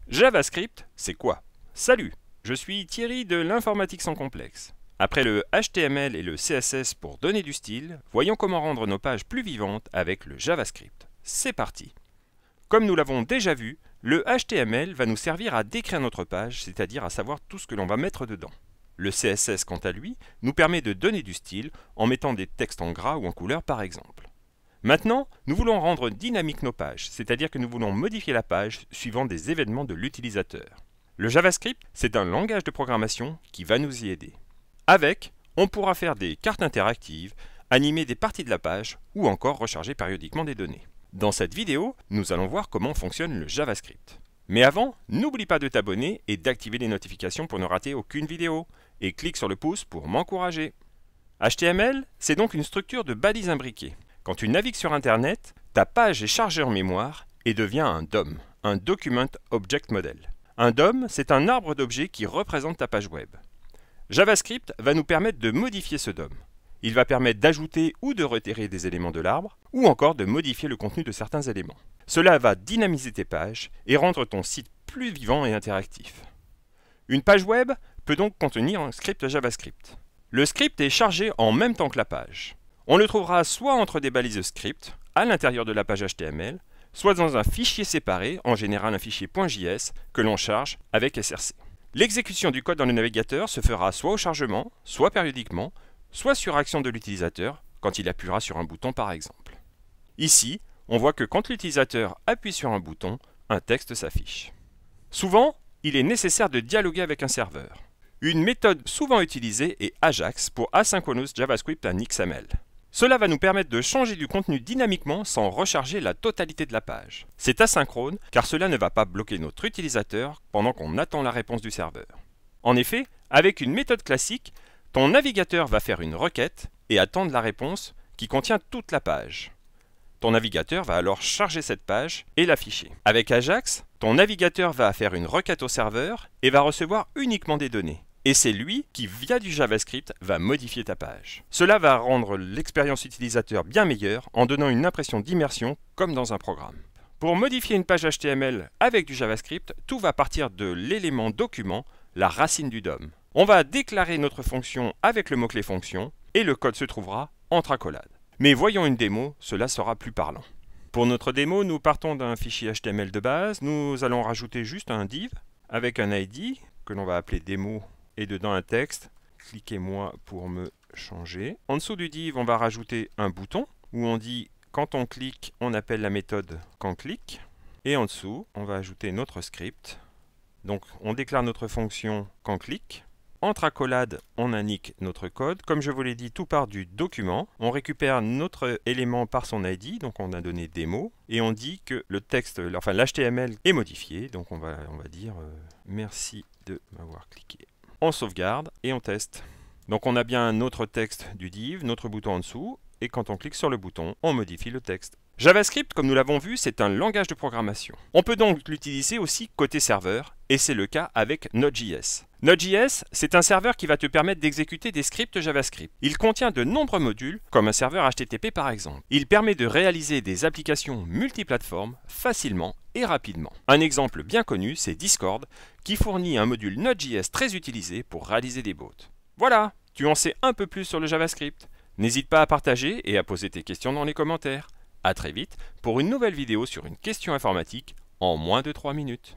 JavaScript, c'est quoi? Salut, je suis Thierry de l'informatique sans complexe. Après le HTML et le CSS pour donner du style, voyons comment rendre nos pages plus vivantes avec le JavaScript. C'est parti! Comme nous l'avons déjà vu, le HTML va nous servir à décrire notre page, c'est-à-dire à savoir tout ce que l'on va mettre dedans. Le CSS, quant à lui, nous permet de donner du style en mettant des textes en gras ou en couleur par exemple. Maintenant, nous voulons rendre dynamiques nos pages, c'est-à-dire que nous voulons modifier la page suivant des événements de l'utilisateur. Le JavaScript, c'est un langage de programmation qui va nous y aider. Avec, on pourra faire des cartes interactives, animer des parties de la page ou encore recharger périodiquement des données. Dans cette vidéo, nous allons voir comment fonctionne le JavaScript. Mais avant, n'oublie pas de t'abonner et d'activer les notifications pour ne rater aucune vidéo. Et clique sur le pouce pour m'encourager. HTML, c'est donc une structure de balises imbriquées. Quand tu navigues sur Internet, ta page est chargée en mémoire et devient un DOM, un Document Object Model. Un DOM, c'est un arbre d'objets qui représente ta page web. JavaScript va nous permettre de modifier ce DOM. Il va permettre d'ajouter ou de retirer des éléments de l'arbre, ou encore de modifier le contenu de certains éléments. Cela va dynamiser tes pages et rendre ton site plus vivant et interactif. Une page web peut donc contenir un script JavaScript. Le script est chargé en même temps que la page. On le trouvera soit entre des balises script, à l'intérieur de la page HTML, soit dans un fichier séparé, en général un fichier .js, que l'on charge avec SRC. L'exécution du code dans le navigateur se fera soit au chargement, soit périodiquement, soit sur action de l'utilisateur, quand il appuiera sur un bouton par exemple. Ici, on voit que quand l'utilisateur appuie sur un bouton, un texte s'affiche. Souvent, il est nécessaire de dialoguer avec un serveur. Une méthode souvent utilisée est AJAX pour Asynchronous JavaScript and XML. Cela va nous permettre de changer du contenu dynamiquement sans recharger la totalité de la page. C'est asynchrone car cela ne va pas bloquer notre utilisateur pendant qu'on attend la réponse du serveur. En effet, avec une méthode classique, ton navigateur va faire une requête et attendre la réponse qui contient toute la page. Ton navigateur va alors charger cette page et l'afficher. Avec AJAX, ton navigateur va faire une requête au serveur et va recevoir uniquement des données. Et c'est lui qui, via du JavaScript, va modifier ta page. Cela va rendre l'expérience utilisateur bien meilleure en donnant une impression d'immersion comme dans un programme. Pour modifier une page HTML avec du JavaScript, tout va partir de l'élément document, la racine du DOM. On va déclarer notre fonction avec le mot-clé fonction et le code se trouvera entre accolades. Mais voyons une démo, cela sera plus parlant. Pour notre démo, nous partons d'un fichier HTML de base. Nous allons rajouter juste un div avec un ID que l'on va appeler démo et dedans un texte. Cliquez-moi pour me changer. En dessous du div, on va rajouter un bouton où on dit quand on clique, on appelle la méthode quandClick. Et en dessous, on va ajouter notre script. Donc on déclare notre fonction quandClick. Entre accolades, on indique notre code. Comme je vous l'ai dit, tout part du document. On récupère notre élément par son ID, donc on a donné démo, et on dit que le texte, enfin l'HTML est modifié. Donc on va dire merci de m'avoir cliqué. On sauvegarde et on teste. Donc on a bien notre texte du div, notre bouton en dessous, et quand on clique sur le bouton, on modifie le texte. JavaScript, comme nous l'avons vu, c'est un langage de programmation. On peut donc l'utiliser aussi côté serveur, et c'est le cas avec Node.js. Node.js, c'est un serveur qui va te permettre d'exécuter des scripts JavaScript. Il contient de nombreux modules, comme un serveur HTTP par exemple. Il permet de réaliser des applications multiplateformes facilement et rapidement. Un exemple bien connu, c'est Discord, qui fournit un module Node.js très utilisé pour réaliser des bots. Voilà, tu en sais un peu plus sur le JavaScript. N'hésite pas à partager et à poser tes questions dans les commentaires. À très vite pour une nouvelle vidéo sur une question informatique en moins de 3 minutes.